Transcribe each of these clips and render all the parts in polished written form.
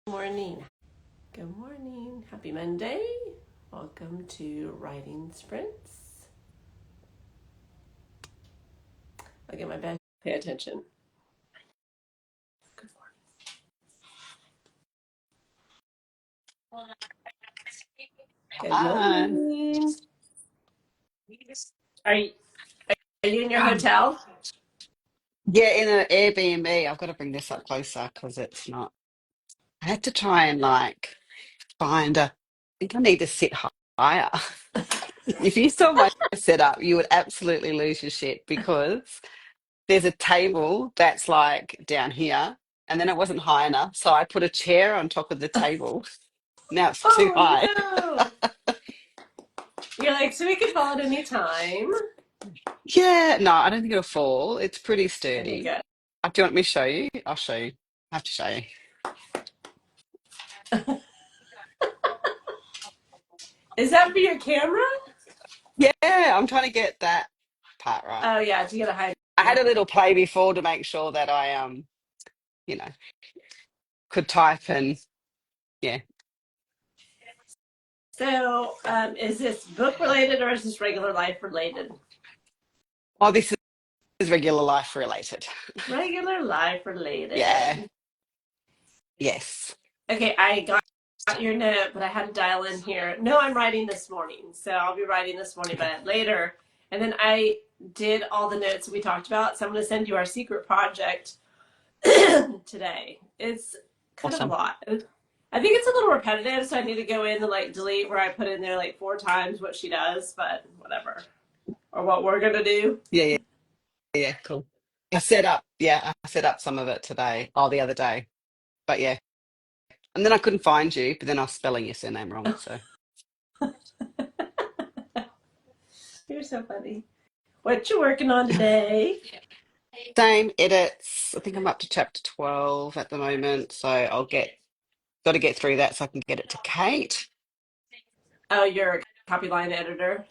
Morning. Good morning. Happy Monday. Welcome to Writing Sprints. I'll get my best. Pay attention. Good morning. Good Hi. morning. Are you, are you in your Um, hotel? yeah, in an Airbnb. I've got to bring this up closer because it's not. I had to try and find a. I think I need to sit higher. If you saw my setup, you would absolutely lose your shit because there's a table that's like down here, and then it wasn't high enough, so I put a chair on top of the table. Now it's too Oh high. no. You're like, so we can fall at any time. Yeah, no, I don't think it'll fall. It's pretty Okay, sturdy. good. Do you want me to show you? I'll show you. I have to show you. Is that for your camera? Yeah, I'm trying to get that part right. Oh yeah, to get a high I had view. a little play before to make sure that I you know, could type and yeah. So, is this book related or is this regular life related? Oh, this is regular life related. Regular life Yeah. related. Yes. Okay, I got your note, but I had to dial in here. No, I'm writing this morning, so I'll be writing this morning, Okay. but later. And then I did all the notes we talked about, so I'm going to send you our secret project today. It's kind of a Awesome. lot. I think it's a little repetitive, so I need to go in and like delete where I put in there like 4 times what she does, but whatever. Or what we're going to do. Yeah, yeah, yeah, cool. I set up some of it today, the other day. But yeah. And then I couldn't find you, but then I was spelling your surname wrong, so You're so funny. What you working on today? same edits. I think I'm up to chapter 12 at the moment, so I'll get got to get through that so I can get it to Kate. Oh, you're a copy line editor.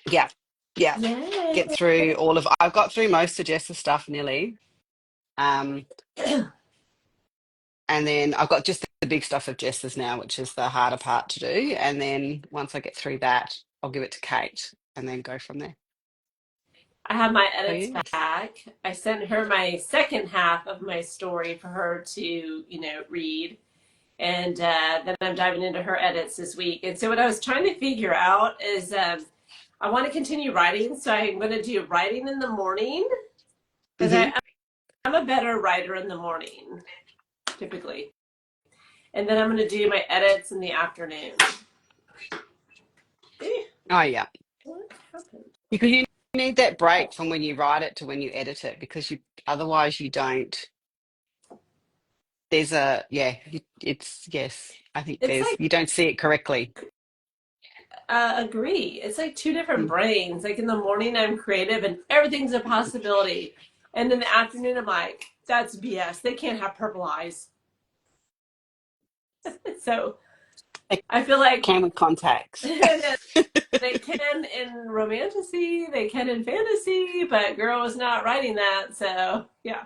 Yeah, yeah. Yay. Get through all of. I've got through most of Jess's stuff nearly, um, and then I've got just the big stuff of Jess's now, which is the harder part to do. And then once I get through that, I'll give it to Kate, and then go from there. I have my So edits yes, back. I sent her my second half of my story for her to, read. And then I'm diving into her edits this week. And so what I was trying to figure out is I want to continue writing. So I'm going to do writing in the morning because hmm I'm a better writer in the morning, typically. And then I'm going to do my edits in the afternoon. oh yeah, What happened? because you need that break from when you write it to when you edit it, because you otherwise you don't. There's a yeah, it's yes. I think It's there's like you don't see it correctly. agree. It's like two different Mm. brains. Like in the morning, I'm creative and everything's a possibility. And in the afternoon, I'm like, that's BS. They can't have purple eyes. So They I feel like can with contacts. they can in romantasy, they can in fantasy, but girl was not writing that. So yeah,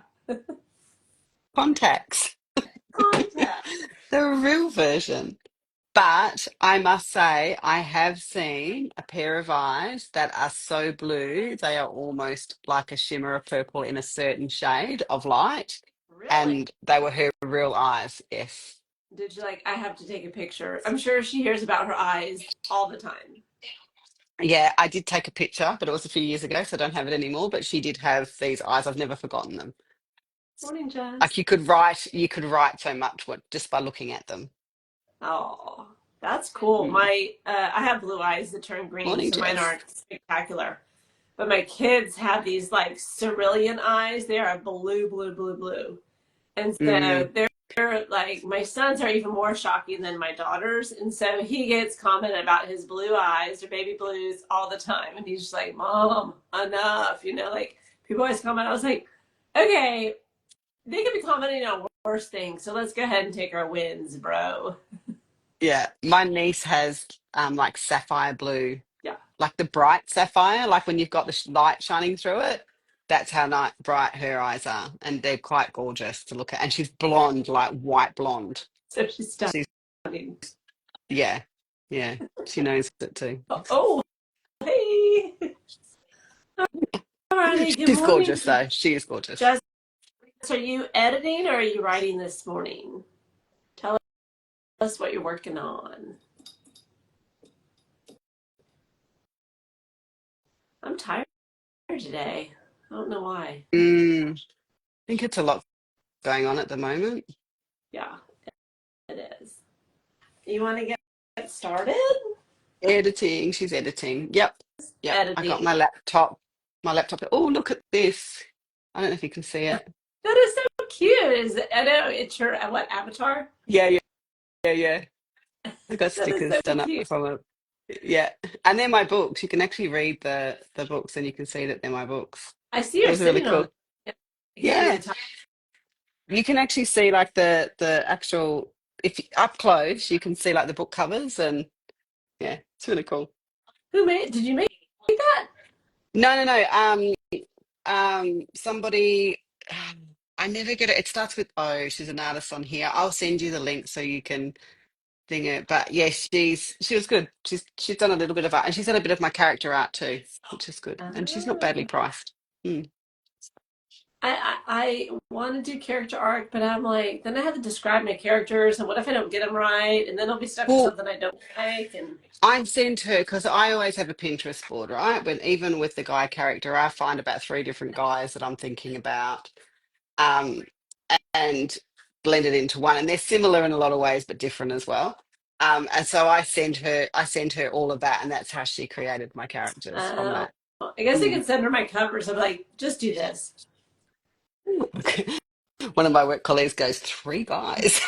Contacts. contact. The real version. But I must say, I have seen a pair of eyes that are so blue, they are almost like a shimmer of purple in a certain shade of light. Really? And they were her real eyes, yes. Did you like, I have to take a picture? I'm sure she hears about her eyes all the time. Yeah, I did take a picture, but it was a few years ago, so I don't have it anymore. But she did have these eyes. I've never forgotten them. Morning, Like Jess. you could write so much just by looking at them. Oh, that's cool. Mm. I have blue eyes that turn green, Morning, so mine Jess. aren't spectacular. But my kids have these like cerulean eyes. They are blue, blue, blue, blue. And so Mm. they're like my sons are even more shocking than my daughters. And so he gets commented about his blue eyes or baby blues all the time. And he's just like, Mom, enough. Like people always comment. I was like, okay, they could be commenting on worse things. So let's go ahead and take our wins, bro. Yeah, my niece has like sapphire blue, Yeah. like the bright sapphire, like when you've got the light shining through it. That's how bright her eyes are, and they're quite gorgeous to look at. And she's blonde, like white blonde. So she's She's stunning. yeah, yeah. She knows it too. Oh, hey. Alrighty, good She's morning. gorgeous though. She is gorgeous. Jess, are you editing or are you writing this morning? Tell us what you're working on. I'm tired today. I don't know why. I think it's a lot going on at the moment. Yeah, it is. You want to get started? Editing. She's editing. Yep. Yep. I got Editing. my laptop. My laptop. Oh, look at this. I don't know if you can see it. That is so cute. Is it, I know it's your what avatar? Yeah, yeah, yeah, yeah. I got That is stickers so done up cute. from it. Yeah. And they're my books. You can actually read the books and you can see that they're my books. I see It her was really sitting on cool. it. He's Yeah. really tired. You can actually see like the actual if you, up close, you can see like the book covers and yeah, it's really cool. Who made? Did you make that? No, no, no. Somebody. I never get it. It starts with O. She's an artist on here. I'll send you the link so you can thing it. But yes, she was good. She's done a little bit of art, and she's done a bit of my character art too, which is good. And she's not badly Ah. priced. Mm. I want to do character arc, but I'm like, then I have to describe my characters, and what if I don't get them right? And then I'll be stuck with Well, something I don't like. And I sent her because I always have a Pinterest board, right? But even with the guy character, I find about three different guys that I'm thinking about. Um, and blend it into one. And they're similar in a lot of ways, but different as well. And so I sent her all of that, and that's how she created my characters from uh, that. I guess I Mm. can send her my covers. I'm like, just do this. One of my work colleagues goes, three guys.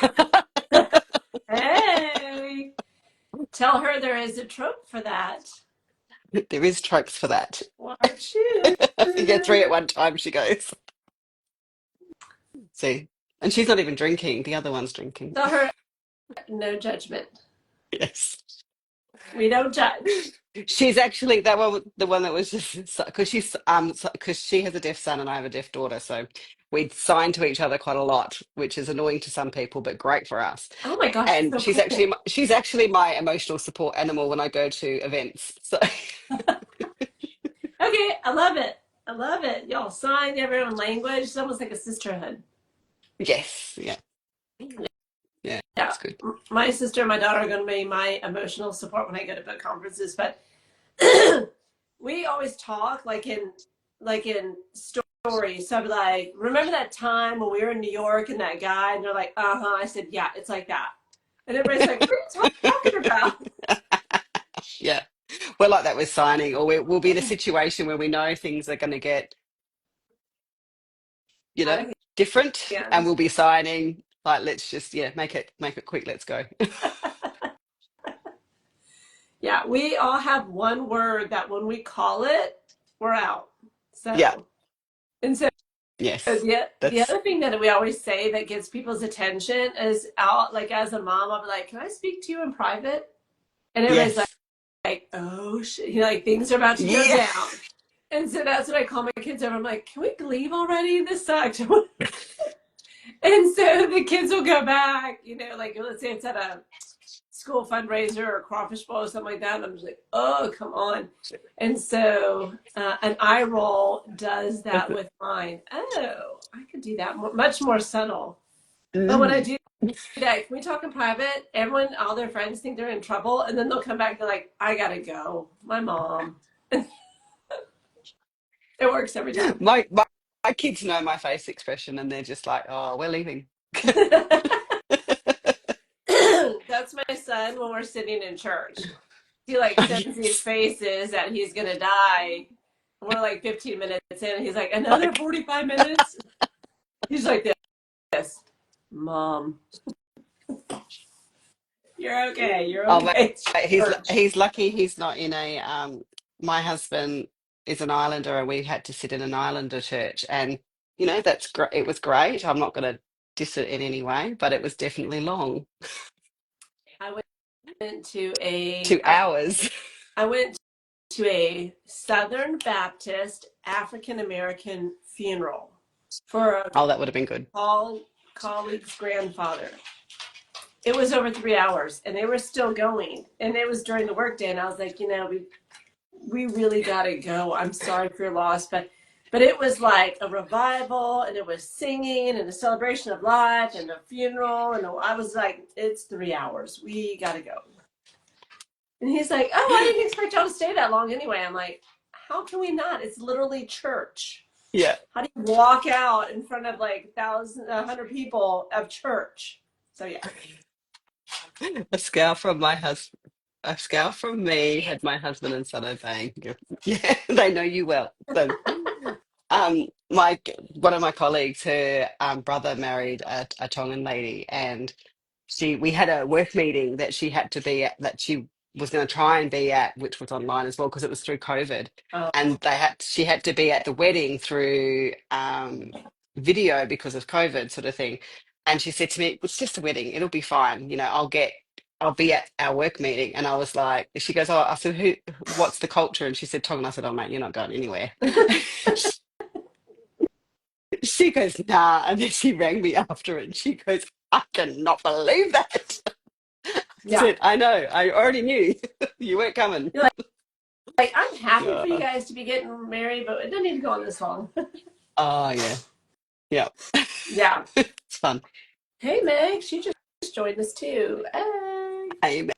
Hey, tell her there is a trope for that. There is tropes for that. Watch you. You get three at one time, she goes. See, and she's not even drinking. The other one's drinking. Tell her no judgment. Yes. We don't judge. She's actually that one, the one that was just because because she has a deaf son and I have a deaf daughter, so we sign to each other quite a lot, which is annoying to some people, but great for us. Oh my gosh, And so cool. she's actually my emotional support animal when I go to events. So Okay, I love it. I love it. Y'all sign everyone language. It's almost like a sisterhood. yes, yeah, yeah, Yeah, it's good. my sister and my daughter are going to be my emotional support when I go to book conferences. But we always talk like in stories. So I'd be like, remember that time when we were in New York and that guy? And they're like, uh huh. I said, yeah, it's like that. And everybody's like, what are you talking about? Yeah, we're like that with signing, or we'll be in a situation where we know things are going to get Out of different, and hand. we'll be signing. Like, let's just make it quick. Let's go. Yeah, we all have one word that when we call it, we're out. Yeah. So, and so Yes. the That's other thing that we always say that gets people's attention is out, like as a mom, I'll be like, can I speak to you in private? And everybody's yes. like, oh shit, like things are about to go Yeah. down. And so that's what I call my kids over. I'm like, can we leave already? This sucked. And so the kids will go back, like let's say it's at a school fundraiser or crawfish bowl or something like that. And I'm just like, oh, come on. And so an eye roll does that with mine. Oh, I could do that much more subtle. But when I Mm. do that, can we talk in private? Everyone, all their friends think they're in trouble. And then they'll come back and they're like, I got to go. My mom. It works every time. My kids know my face expression, and they're just like, "Oh, we're leaving." That's my son when we're sitting in church. He like sends these Yes. faces that he's gonna die. We're like 15 minutes in, and he's like, another Like, 45 minutes. He's like this, Mom, you're okay. You're oh, okay. It's church. he's lucky he's not in a my husband is an islander, and we had to sit in an islander church, and that's great. It was great. I'm not going to diss it in any way, but it was definitely long. I went to a 2 hours. I went to a Southern Baptist African American funeral for a Oh, that would have been good. colleague's grandfather. it was over 3 hours, and they were still going, and it was during the workday, and I was like, we really gotta go. I'm sorry for your loss, but it was like a revival, and it was singing and a celebration of life and a funeral, and I was like, it's 3 hours. We gotta go. And he's like, oh, I didn't expect y'all to stay that long anyway. I'm like, how can we not? It's literally church. Yeah. How do you walk out in front of like 100 people of church? So yeah. A scale from my husband. A scale from me had my husband and son obeying. Yeah, they know you well. So, my one of my colleagues, her brother married a Tongan lady, and we had a work meeting that she had to be at, that she was going to try and be at, which was online as well because it was through COVID, Oh. and she had to be at the wedding through video because of COVID sort of thing. And she said to me, "It's just a wedding; it'll be fine. I'll be at our work meeting." And I was like, she goes, "Oh," I said, what's the culture?" And she said, "Tongan." I said, "Oh, mate, you're not going anywhere." She goes, "Nah." And then she rang me after it and she goes, "I cannot believe that." I Yeah. said, "I know, I already knew you weren't coming." You're like, I'm happy for you Yeah. guys to be getting married, but it doesn't need to go on this long. Oh, yeah. Yeah. Yeah. It's fun. Hey, Meg, she just joined us too. Hey. Hey,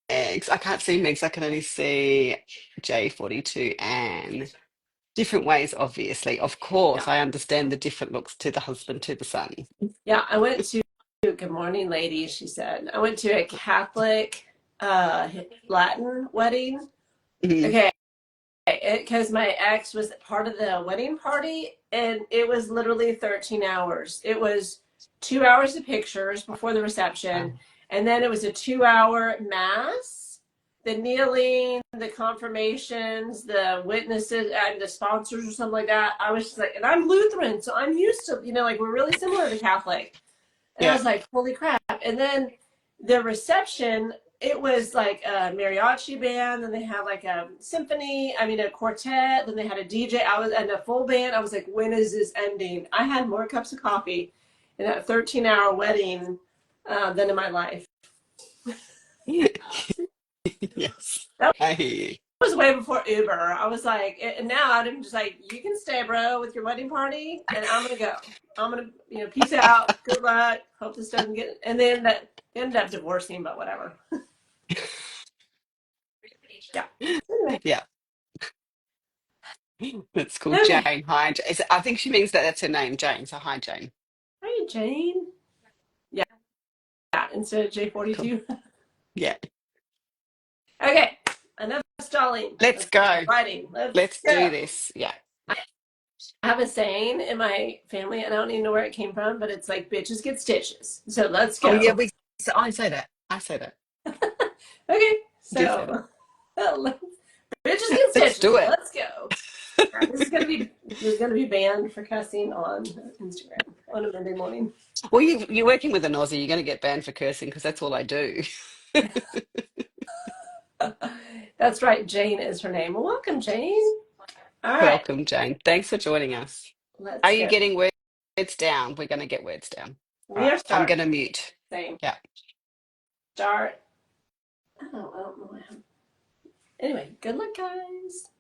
Megs. I can't see Megs. I can only see J42 and different ways, obviously. Of course, Yeah. I understand the different looks to the husband, to the son. Yeah. I went to, good morning, ladies, she said. I went to a Catholic uh, Latin wedding. Mhm. Okay. Because my ex was part of the wedding party, and it was literally 13 hours. It was 2 hours of pictures before the reception, and then it was a 2 hour mass, the kneeling, the confirmations, the witnesses, and the sponsors, or something like that. I was just like, and I'm Lutheran, so I'm used to, like we're really similar to Catholic. And I Yeah. was like, holy crap. And then the reception, it was like a mariachi band, then they had like a symphony, a quartet, then they had a DJ. I was and a full band. I was like, when is this ending? I had more cups of coffee in that 13-hour wedding than in my life. Yes. That I hear you. was way before Uber. I was like, and now I'm just like, you can stay, bro, with your wedding party, and I'm gonna go. I'm gonna, peace out. Good luck. Hope this doesn't get. And then that ended up divorcing, but whatever. Yeah. Anyway. Yeah. That's cool. Okay. Jane. Hi. I think she means that that's her name, Jane. So hi, Jane. Hi, Jane. Yeah. Yeah. Instead of Cool. J42. Yeah. Okay. Enough stalling. Let's Let's get to go. writing. Let's Let's do go. this. Yeah. I have a saying in my family, and I don't even know where it came from, but it's like bitches get stitches. So let's Oh, yeah. go. I say that. I say that. Okay. I do say that. So bitches get Let's stitches. do it. Let's go. This is gonna be banned for cussing on Instagram on a Monday morning. Well, you're working with an Aussie. You're going to get banned for cursing because that's all I do. That's right. Jane is her name. Well, welcome, Jane. All right. Welcome, Jane. Thanks for joining us. Are Let's you go. getting words down? We're going to get words down. All We right. are I'm starting. going to mute. Same. Yeah. Start. I don't know what happened. Anyway, good luck, guys.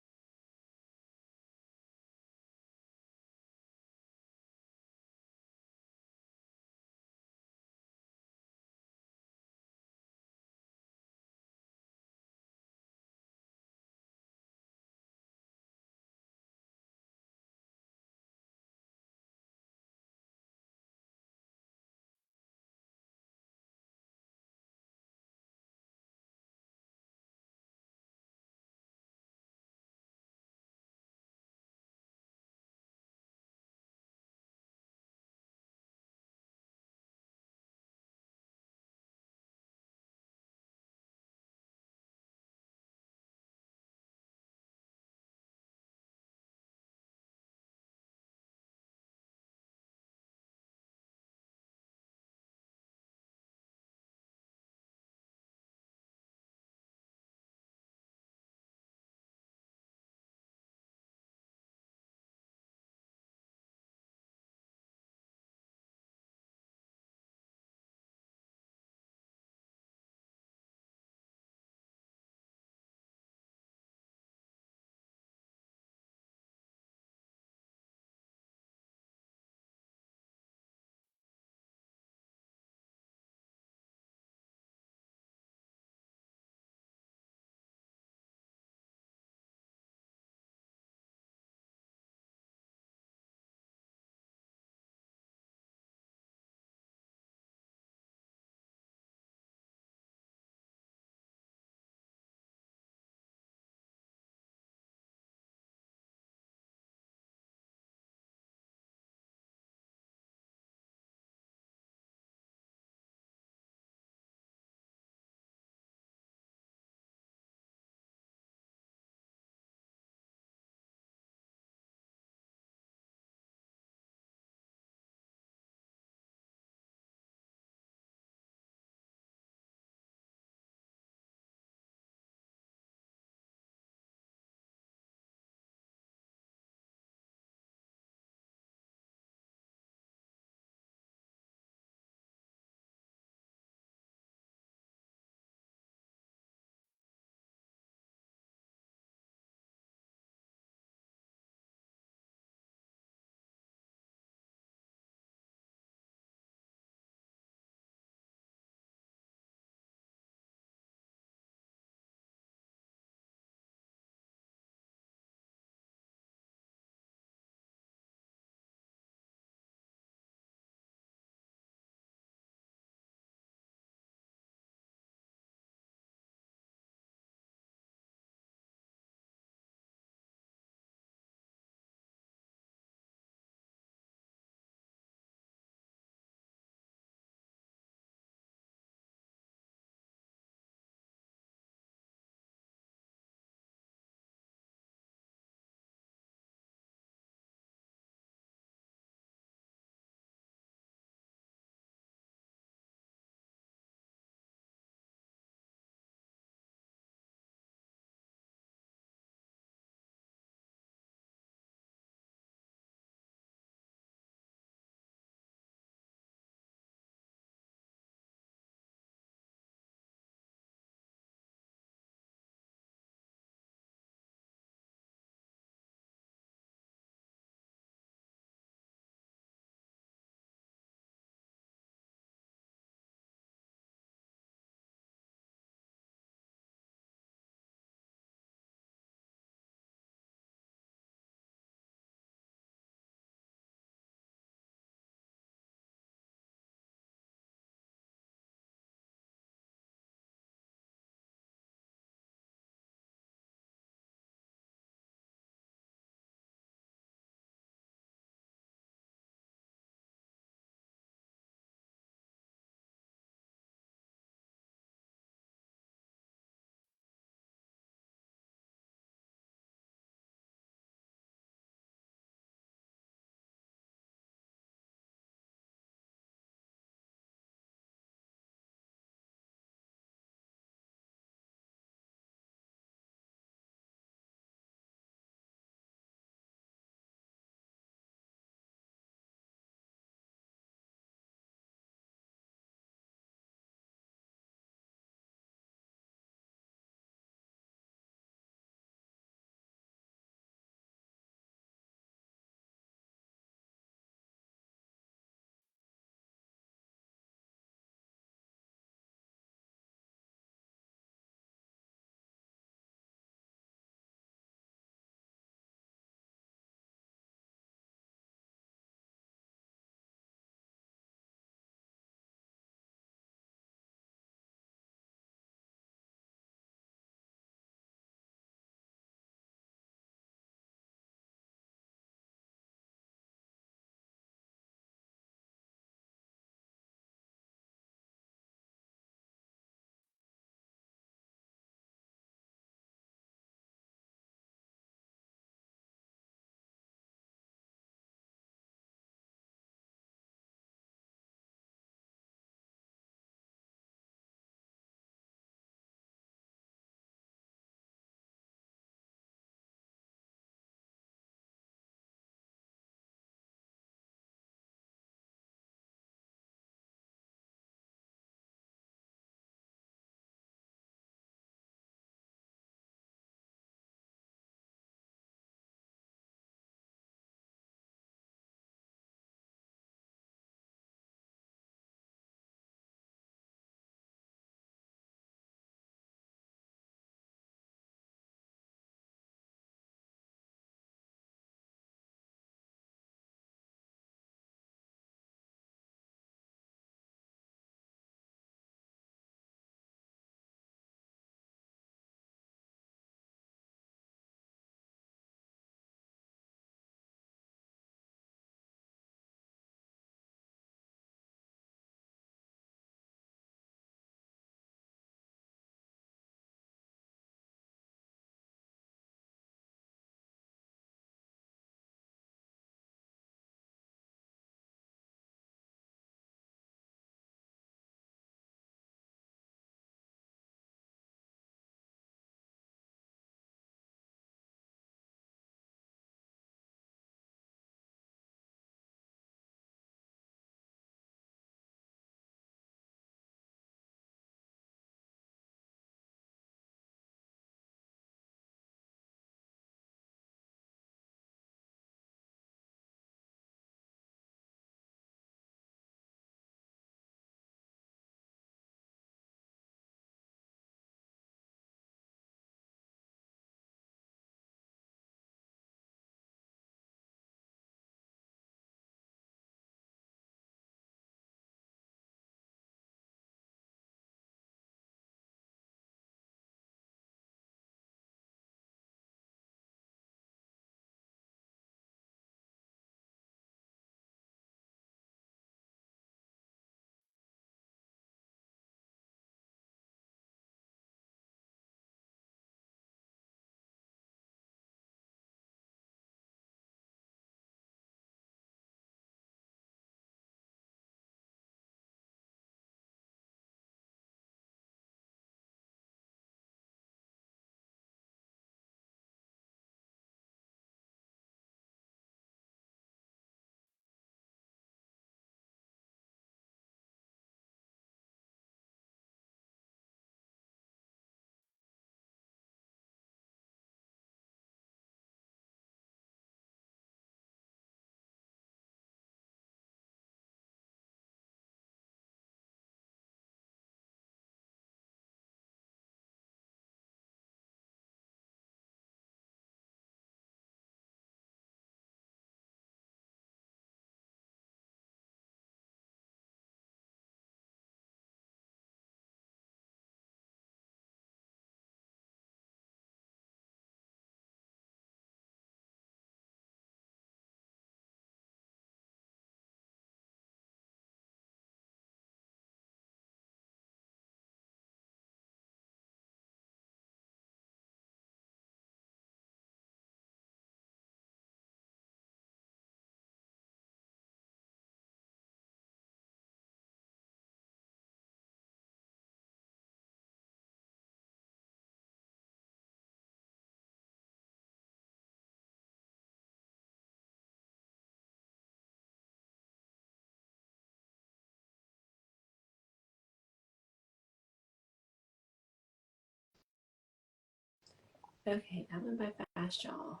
Okay, that went by fast, y'all.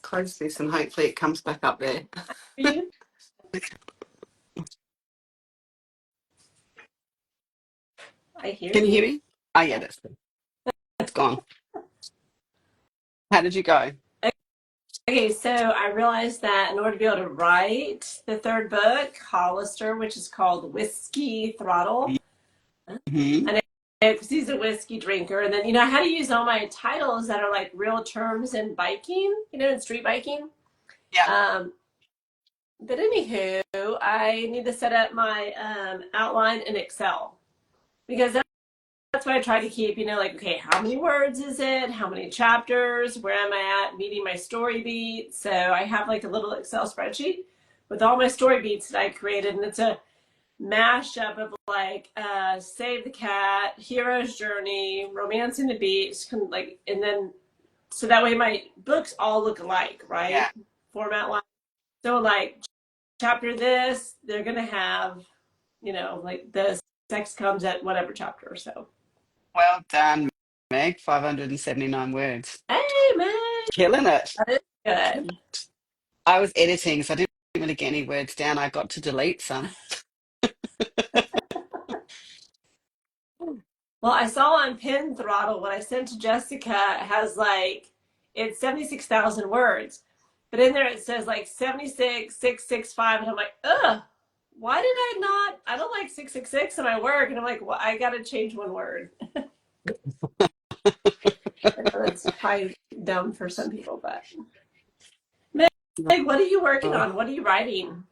Close this and hopefully it comes back up there. For you? I hear Can you hear you. me? Oh, yeah, Yeah. that's good. It's gone. How did you go? Okay, so I realized that in order to be able to write the third book, Hollister, which is called Whiskey Throttle, Hmm. I know because he's a whiskey drinker, and then I had to use all my titles that are like real terms in biking, in street biking. Yeah. Um, but anywho, I need to set up my outline in Excel because that's what I try to keep, like, okay, how many words is it? How many chapters? Where am I at meeting my story beat? So I have like a little Excel spreadsheet with all my story beats that I created, and it's a mashup of like Save the Cat, Hero's Journey, Romancing the Beach, like, and then so that way my books all look alike, Yeah. right? Format line. So like chapter this, they're gonna have, like the sex comes at whatever chapter. So Well done, Meg. 579 words. hey man, Killing it. that is Killing good. it. I was editing, so I didn't really get any words down. I got to delete some. Well, I saw on Pinned Throttle what I sent to Jessica has like it's 76,000 words, but in there it says like 76,665, and I'm like, ugh, why did I not? I don't like 666 in my work, and I'm like, well, I got to change one word. I know that's probably dumb for some people, but Meg, what are you working Oh, on? What are you writing?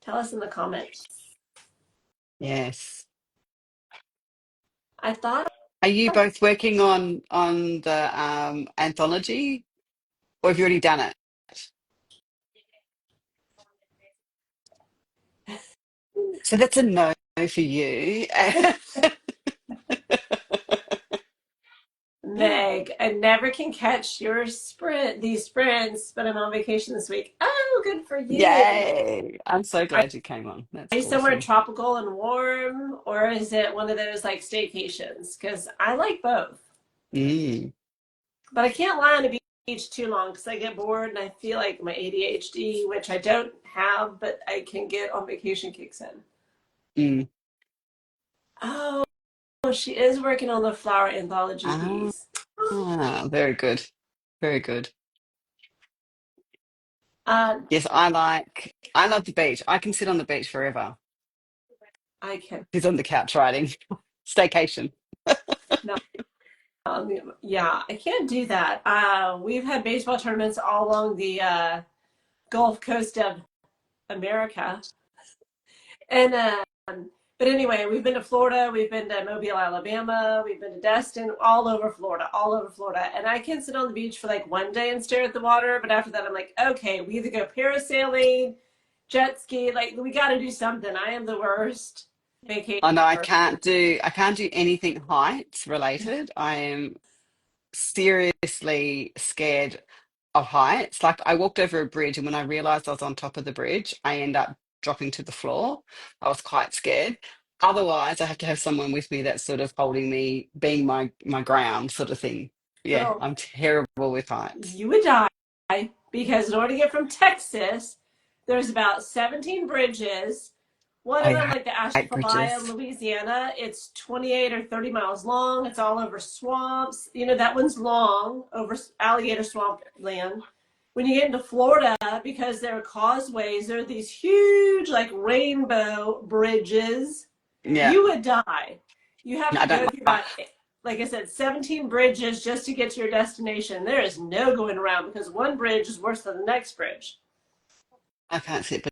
Tell us in the comments. yes. I thought Are you both working on the anthology, or have you already done it? So that's a no for you. Meg, I never can catch your these sprints, but I'm on vacation this week. Oh, good for you. Yay! I'm so Are glad you came on. That's you somewhere awesome. tropical and warm, or is it one of those like staycations? Because I like both, Mm, but I can't lie on the beach too long because I get bored and I feel like my ADHD, which I don't have, but I can get on vacation, kicks in. mm. Oh, she is working on the flower anthology Ah, piece. very good. Very good. Uh, Yes, I love the beach. I can sit on the beach forever. I can. He's on the couch writing. Staycation. No, yeah, I can't do that. We've had baseball tournaments all along the Gulf Coast of America, and but anyway, we've been to Florida, we've been to Mobile, Alabama, we've been to Destin, all over Florida, and I can sit on the beach for like one day and stare at the water, but after that, I'm like, okay, we either go parasailing, jet ski, like we got to do something. I am the worst vacation I know person. I can't do anything heights related. I am seriously scared of heights. Like I walked over a bridge and when I realized I was on top of the bridge, I end up dropping to the floor. I was quite scared. Otherwise, I have to have someone with me that's sort of holding me, being my ground sort of thing. Yeah, Girl, I'm terrible with heights. you would die because in order to get from Texas, there's about 17 bridges. One of them, I like the hate Ashtabula in bridges. Louisiana, it's 28 or 30 miles long. It's all over swamps. That one's long over alligator swamp land. When you get into Florida, because there are causeways, there are these huge, like rainbow bridges. Yeah, You would die. You have I to don't go through like. about, like I said, 17 bridges just to get to your destination. There is no going around because one bridge is worse than the next bridge. I can't sit for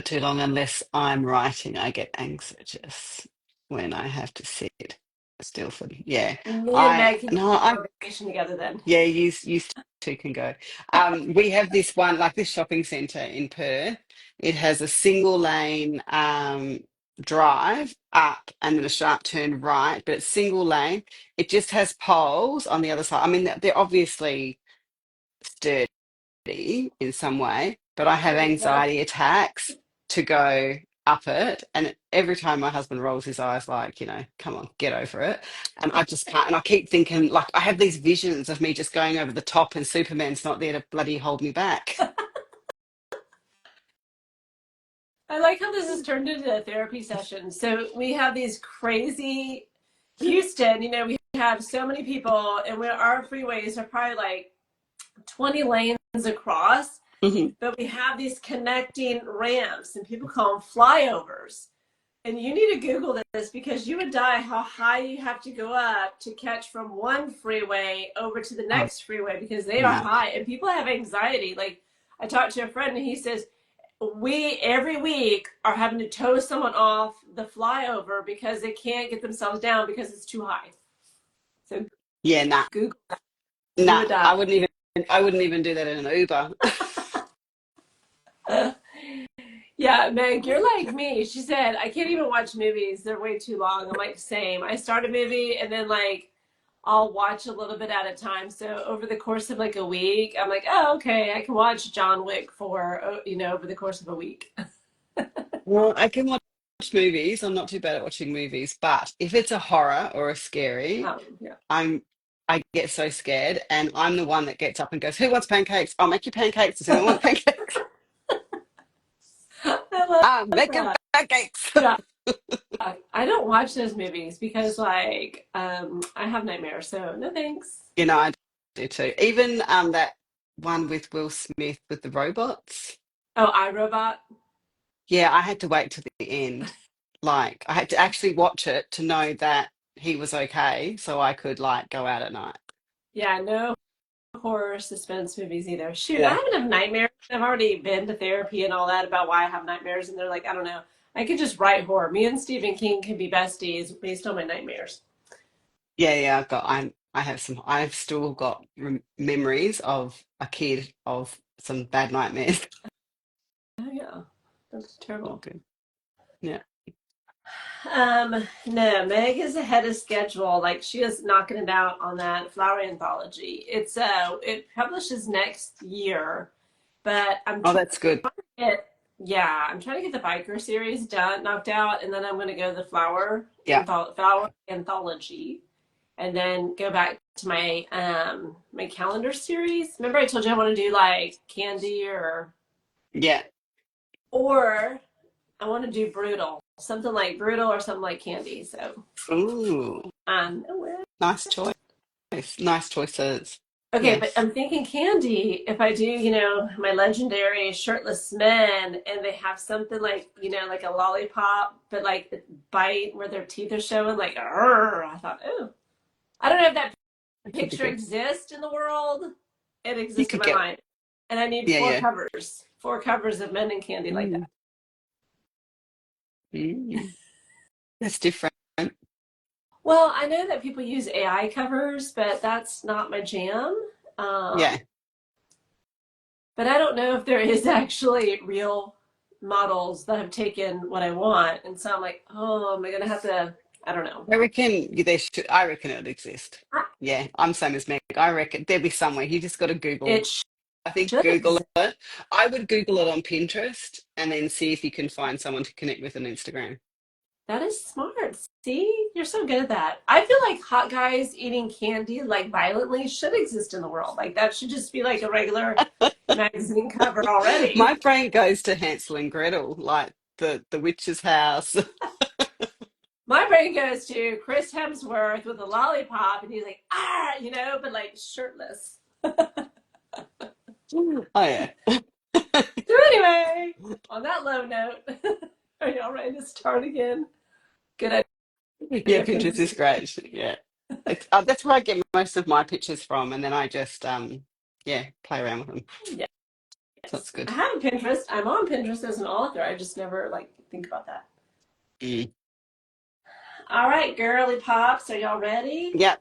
too long unless I'm writing. I get anxious when I have to sit still for. Yeah, Me and Meg can no, go I on vacation together then. yeah, you two can go. We have this one, like this shopping centre in Perth. It has a single lane drive up and then a sharp turn right, but it's single lane. It just has poles on the other side. I mean, they're obviously sturdy in some way, but I have There you go. anxiety attacks to go. up it. And every time my husband rolls his eyes, like, come on, get over it. And I just can't. And I keep thinking, like, I have these visions of me just going over the top and Superman's not there to bloody hold me back. I like how this has turned into a therapy session. So we have these crazy Houston, we have so many people, and our freeways are probably like 20 lanes across, Mhm. but we have these connecting ramps, and people call them flyovers. And you need to Google this because you would die how high you have to go up to catch from one freeway over to the Oh, next freeway because they are no. high. And people have anxiety. Like, I talked to a friend and he says, we every week are having to tow someone off the flyover because they can't get themselves down because it's too high. So Yeah, nah. Google, you Nah. would die. I wouldn't even do that in an Uber. Yeah, Meg, you're like me. She said, I can't even watch movies. They're way too long. I'm like, same. I start a movie and then like I'll watch a little bit at a time. So over the course of like a week, I'm like, oh, okay, I can watch John Wick for, over the course of a week. Well, I can watch movies. I'm not too bad at watching movies, but if it's a horror or a scary, Yeah. I'm I get so scared, and I'm the one that gets up and goes, "Who wants pancakes? I'll make you pancakes. Does anyone want pancakes? I love I'm making that. pancakes." Yeah. I don't watch those movies because like I have nightmares, so no thanks. I do too. Even that one with Will Smith with the robots. Oh, iRobot. Yeah, I had to wait to the end. Like, I had to actually watch it to know that he was okay, so I could like go out at night. Yeah, no horror suspense movies either. Shoot, I Yeah. haven't have nightmares. I've already been to therapy and all that about why I have nightmares, and they're like, I don't know. I could just write horror. Me and Stephen King can be besties based on my nightmares. Yeah, yeah, I've still got memories of a kid of some bad nightmares. Oh yeah, that's Not terrible. good. Yeah. No, Meg is ahead of schedule. Like she is knocking it out on that flower anthology. It publishes next year, but Oh, that's good. get I'm trying to get the biker series done, knocked out, and then I'm going to go to the Yeah. flower anthology, and then go back to my calendar series. Remember, I told you I want to do like candy Yeah. or I want to do brutal, something like brutal or something like candy. So Ooh, nowhere. nice choice. Nice choices. Okay, but Yes. I'm thinking candy. If I do, my legendary shirtless men, and they have something like, like a lollipop, but like the bite where their teeth are showing, like, I thought, oh, I don't know if that That could be picture good. exists in the world. It You exists in could my get, mind, and I need yeah, yeah. four covers of men and candy like that. Mm, mm. That's different. Well, I know that people use AI covers, but that's not my jam. Um, Yeah. but I don't know if there is actually real models that have taken what I want. And so I'm like, oh, am I gonna have to? I don't know. I reckon it would exist. Yeah, I'm same as Meg. I reckon there'd be somewhere. You just got to It Google. I think should Google exist. it. I would Google it on Pinterest and then see if you can find someone to connect with on Instagram. That is smart. See, you're so good at that. I feel like hot guys eating candy like violently should exist in the world. Like that should just be like a regular magazine cover My already. brain goes to Hansel and Gretel, like the witch's house. My brain goes to Chris Hemsworth with a lollipop, and he's like, but like shirtless. Oh yeah. So anyway, on that low note, are y'all ready to start again? Good Yeah, idea, Pinterest Pinterest. is great. Yeah. That's where I get most of my pictures from, and then I just yeah, play around with them. So that's Yes, I good. have a Pinterest. I'm on Pinterest as an author. I just never like think about that. Mm. All right, girly pops, are y'all ready? Yeah,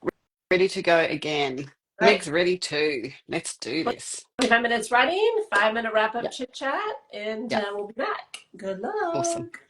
ready to go again. All right, Meg's ready too. Let's do this. 25 minutes running, 5 minute wrap up Yeah, chit chat, and yeah, we'll be back. Good awesome. luck.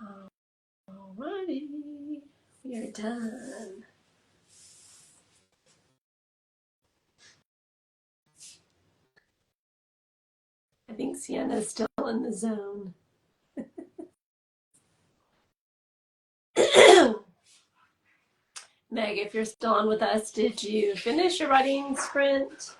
Alrighty, we are done. I think Sienna's still in the zone. Meg, if you're still on with us, did you finish your writing sprint?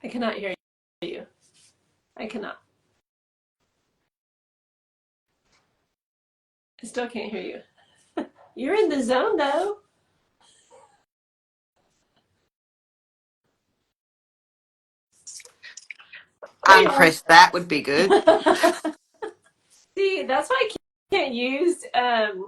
I cannot hear you. I cannot. I still can't hear you. You're in the zone though. There you are. Unpress that would be good. See, that's why I can't use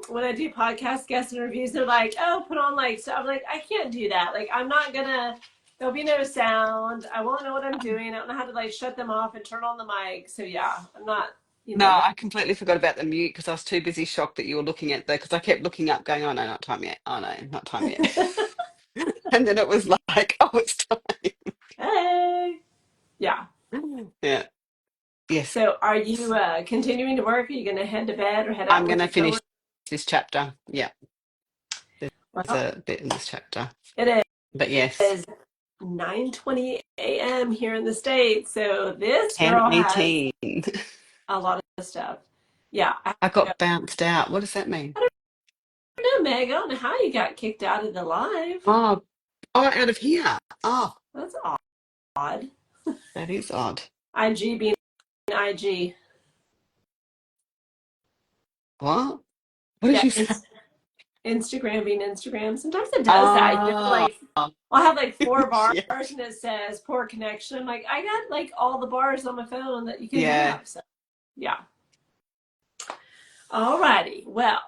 when I do podcast guest interviews. They're like, "Oh, put on like," so I'm like, I can't do that. Like, I'm not gonna. There'll be no sound. I won't know what I'm doing. I don't know how to like shut them off and turn on the mic. So yeah, I'm not. You No, know. I completely forgot about the mute because I was too busy shocked that you were looking at the, because I kept looking up going, oh no, not time yet. Oh no, not time yet. And then it was like, oh, it's time. Hey. Yeah. Yeah. Yes. So, are you continuing to work? Are you going to head to bed or head I'm out going with to your finish coworkers? this chapter. Yeah. There's Well, a bit in this chapter. it But yes, is 9:20 a.m. here in the States. So this girl has 10:18. a lot of stuff. Yeah, I I have to go. got bounced out. What does that mean? I don't know, Meg. I don't know how you got kicked out of the live. Oh, oh, out of here. Oh, That's odd. that is odd. IG being IG. What? What did Yeah, you say? Instagram being Instagram. Sometimes it does that. You know, Oh, like I'll have like four bars yeah. and it says poor connection. I'm like, I got like all the bars on my phone that you can Yeah. have. So yeah. Alrighty. Well,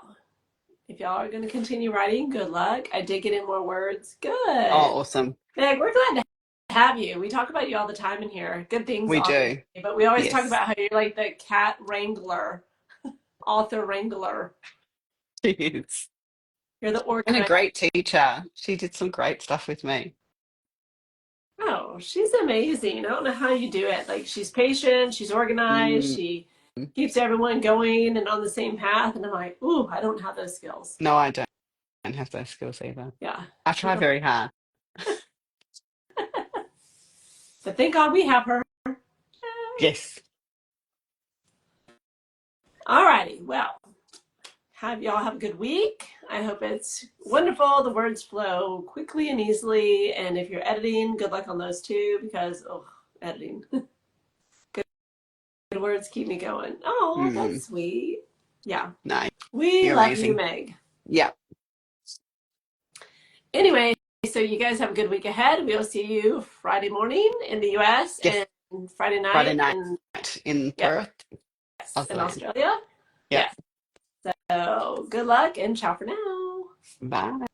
if y'all are going to continue writing, good luck. I did get in more words. Good. Oh, awesome. Meg, we're glad to have you. We talk about you all the time in here. Good things, We obviously. do. But we always talk Yes. about how you're like the cat wrangler, author wrangler. She is. You're the And a organizer. great teacher. She did some great stuff with me. Oh, she's amazing. I don't know how you do it. Like she's patient, she's organized, Mm, she keeps everyone going and on the same path. And I'm like, ooh, I don't have those skills. no, I don't have those skills either. Yeah. I try very hard. But thank God we have her. Yes. Alrighty. Well, have y'all have a good week. I hope it's wonderful. The words flow quickly and easily. And if you're editing, good luck on those too, because editing. Good words keep me going. Oh, Mm, that's sweet. Yeah. no, We you're love you, amazing. Meg. Yeah. Anyway, so you guys have a good week ahead. We'll see you Friday morning in the US Yes. and Friday Friday night night in in yes, Perth, in Auslan. Australia. Yep. Yes. So good luck and ciao for now. Bye.